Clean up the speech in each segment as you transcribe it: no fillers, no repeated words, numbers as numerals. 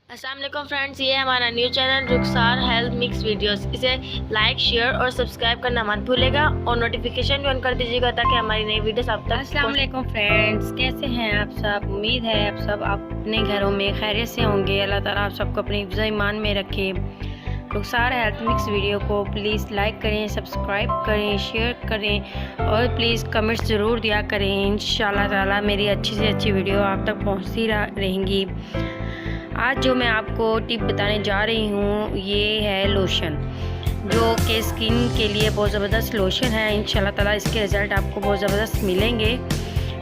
अस्सलाम वालेकुम फ्रेंड्स, ये है हमारा न्यू चैनल रुखसार हेल्थ मिक्स वीडियोस। इसे लाइक, शेयर और सब्सक्राइब करना मत भूलेगा और नोटिफिकेशन भी ऑन कर दीजिएगा ताकि हमारी नई वीडियोस आप तक। अस्सलाम वालेकुम फ्रेंड्स, कैसे हैं आप सब। उम्मीद है आप सब अपने घरों में खैरियत से होंगे। अल्लाह ताला आप सबको अपने हिफ्ज़ ईमान में रखे। रुखसार हेल्थ मिक्स वीडियो को प्लीज़ लाइक करें, सब्सक्राइब करें, शेयर करें और प्लीज़ कमेंट्स ज़रूर दिया करें। इंशाल्लाह ताला मेरी अच्छी से अच्छी वीडियो आप तक पहुँचती रहेंगी। आज जो मैं आपको टिप बताने जा रही हूँ ये है लोशन, जो कि स्किन के लिए बहुत ज़बरदस्त लोशन है। इंशाल्लाह ताला इसके रिज़ल्ट आपको बहुत ज़बरदस्त मिलेंगे।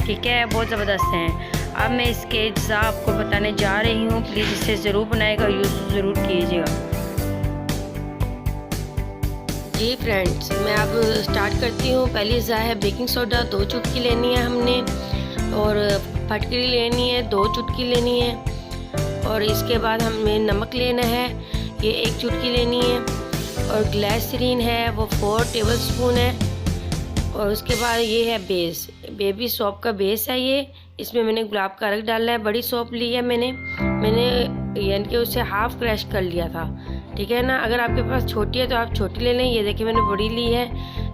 ठीक है, बहुत ज़बरदस्त हैं। अब मैं इसके अज्जा आपको बताने जा रही हूँ, प्लीज़ इसे ज़रूर बनाएगा, यूज़ ज़रूर कीजिएगा। जी फ्रेंड्स, मैं अब स्टार्ट करती हूँ। पहली अज्जा है बेकिंग सोडा, 2 चुटकी लेनी है हमने, और फटकरी लेनी है, 2 चुटकी लेनी है, और इसके बाद हमें नमक लेना है, ये 1 चुटकी लेनी है, और ग्लिसरीन है वो 4 टेबलस्पून है, और उसके बाद ये है बेस, बेबी सोप का बेस है ये। इसमें मैंने गुलाब का अर्क डालना है। बड़ी सोप ली है मैंने यानी कि उसे हाफ़ क्रश कर लिया था। ठीक है ना, अगर आपके पास छोटी है तो आप छोटी ले लें। ये देखिए मैंने बड़ी ली है,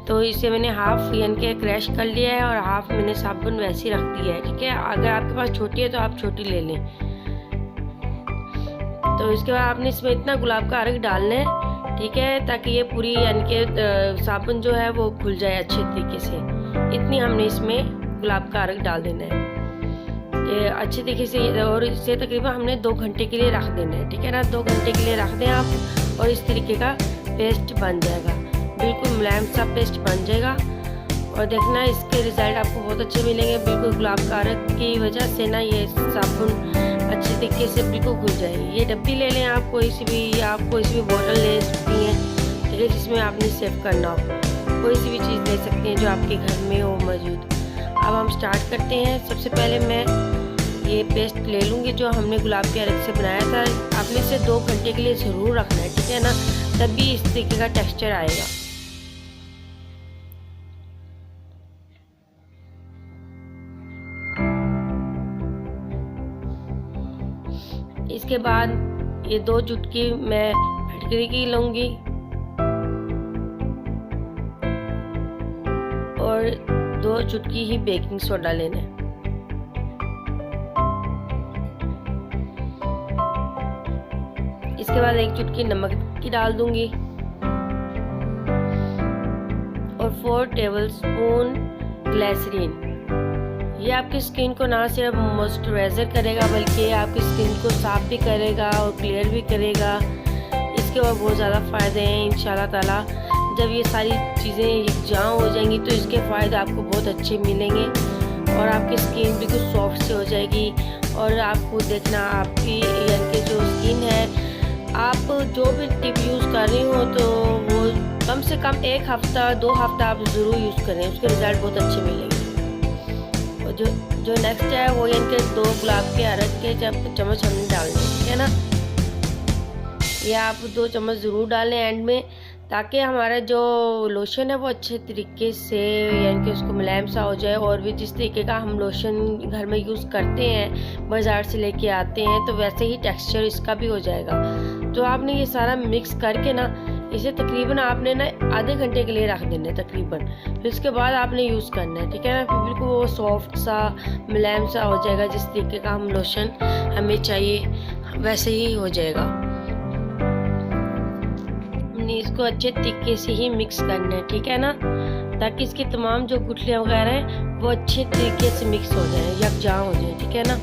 तो इसे मैंने हाफ़ यानी कि क्रश कर लिया है, और हाफ़ मैंने साबुन वैसे ही रख दिया है। ठीक है, अगर आपके पास छोटी है तो आप छोटी ले लें। तो इसके बाद आपने इसमें इतना गुलाब का अर्क डालना है, ठीक है, ताकि ये पूरी यानी कि साबुन जो है वो खुल जाए अच्छे तरीके से। इतनी हमने इसमें गुलाब का अर्क डाल देना है ये अच्छे तरीके से, और इसे तकरीबन हमने 2 घंटे के लिए रख देना है। ठीक है ना, 2 घंटे के लिए रख दें आप, और इस तरीके का पेस्ट बन जाएगा, बिल्कुल मुलायम सा पेस्ट बन जाएगा। और देखना इसके रिज़ल्ट आपको बहुत अच्छे मिलेंगे। बिल्कुल गुलाब का अर्क की वजह से ना ये साबुन अच्छे तरीके से बिल्कुल घुल जाएगी। ये डब्बी ले लें आप, कोई सी भी, आप कोई सी भी बोतल ले सकती हैं, ठीक है, जिसमें आपने सेव करना हो। कोई सी भी चीज़ ले सकती हैं जो आपके घर में हो मौजूद। अब हम स्टार्ट करते हैं। सबसे पहले मैं ये पेस्ट ले लूँगी जो हमने गुलाब के अर्क से बनाया था। आपने इसे 2 घंटे के लिए ज़रूर रखना है, ठीक है ना, तभी इस तरीके का टेक्स्चर आएगा। इसके बाद ये 2 चुटकी मैं फटकरी की लूँगी, और 2 चुटकी ही बेकिंग सोडा लेना है। इसके बाद 1 चुटकी नमक की डाल दूंगी, और 4 टेबलस्पून ग्लिसरीन। ये आपकी स्किन को ना सिर्फ मॉइस्चराइजर करेगा बल्कि आपकी स्किन को साफ भी करेगा और क्लियर भी करेगा। इसके और बहुत ज़्यादा फ़ायदे हैं इंशाल्लाह ताला। जब ये सारी चीज़ें यकजां हो जाएंगी तो इसके फ़ायदे आपको बहुत अच्छे मिलेंगे, और आपकी स्किन बिल्कुल सॉफ्ट से हो जाएगी। और आपको देखना आपकी यानी कि जो स्किन है, आप जो भी टिप यूज़ कर रही हो तो वो कम से कम 1 हफ़्ता 2 हफ़्ता आप ज़रूर यूज़ करें, उसके रिज़ल्ट बहुत अच्छे मिलेंगे। और जो नेक्स्ट है वो यानी कि 2 गुलाब के अर्क के चम्मच हमने डालने, ठीक है ना, ये आप 2 चम्मच ज़रूर डालें एंड में, ताकि हमारा जो लोशन है वो अच्छे तरीके से यानी कि उसको मुलायम सा हो जाए। और भी जिस तरीके का हम लोशन घर में यूज़ करते हैं, बाज़ार से लेके आते हैं, तो वैसे ही टेक्सचर इसका भी हो जाएगा। तो आपने ये सारा मिक्स करके ना इसे तकरीबन आपने ना आधे घंटे के लिए रख देना है तकरीबन। फिर उसके बाद आपने यूज़ करना है, ठीक है ना, फिर बिल्कुल वो सॉफ्ट सा मुलायम सा हो जाएगा। जिस तरीके का हम लोशन हमें चाहिए वैसे ही हो जाएगा। हमने इसको अच्छे तरीके से ही मिक्स करना है, ठीक है ना, ताकि इसकी तमाम जो गुठलियाँ वगैरह हैं वो अच्छे तरीके से मिक्स हो जाए, यकजां हो जाए, ठीक है ना।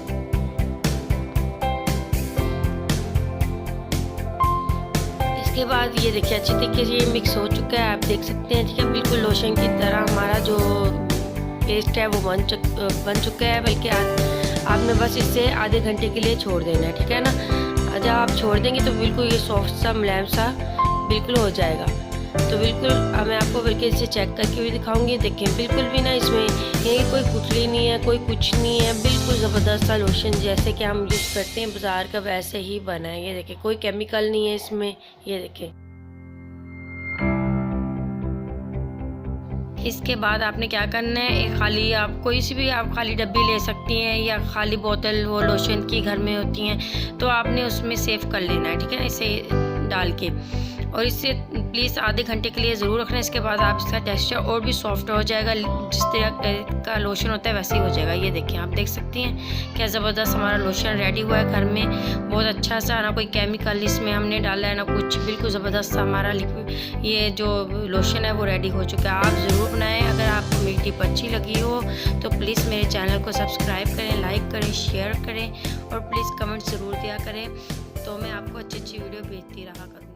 इसके बाद ये देखिए अच्छे तरीके से ये मिक्स हो चुका है, आप देख सकते हैं, ठीक है, बिल्कुल लोशन की तरह हमारा जो पेस्ट है वो बन चुका है। बल्कि आपने बस इसे आधे घंटे के लिए छोड़ देना है, ठीक है ना। जब आप छोड़ देंगे तो बिल्कुल ये सॉफ्ट सा मुलायम सा बिल्कुल हो जाएगा। तो बिल्कुल मैं आपको बल्कि इसे चेक करके भी दिखाऊंगी। देखिए बिल्कुल भी ना इसमें ये कोई गुठली नहीं है, कोई कुछ नहीं है, बिल्कुल ज़बरदस्त सा लोशन जैसे कि हम यूज़ करते हैं बाज़ार का वैसे ही बना है। ये देखिए कोई केमिकल नहीं है इसमें। ये देखिए इसके बाद आपने क्या करना है, एक खाली आप कोई सी भी आप खाली डब्बी ले सकती हैं या खाली बोतल वो लोशन की घर में होती हैं, तो आपने उसमें सेव कर लेना है, ठीक है, इसे डाल के। और इसे प्लीज़ आधे घंटे के लिए ज़रूर रखना। इसके बाद आप इसका टेक्सचर और भी सॉफ्ट हो जाएगा, जिस तरह का लोशन होता है वैसे ही हो जाएगा। ये देखिए, आप देख सकती हैं क्या ज़बरदस्त हमारा लोशन रेडी हुआ है घर में, बहुत अच्छा सा, ना कोई केमिकल इसमें हमने डाला है ना कुछ, बिल्कुल ज़बरदस्त सा हमारा ये जो लोशन है वो रेडी हो चुका है। आप ज़रूर बनाएं। अगर आपको मेरी टिप अच्छी लगी हो तो प्लीज़ मेरे चैनल को सब्सक्राइब करें, लाइक करें, शेयर करें और प्लीज़ कमेंट ज़रूर दिया करें, तो मैं आपको अच्छी अच्छी वीडियो भेजती रहा करूँ।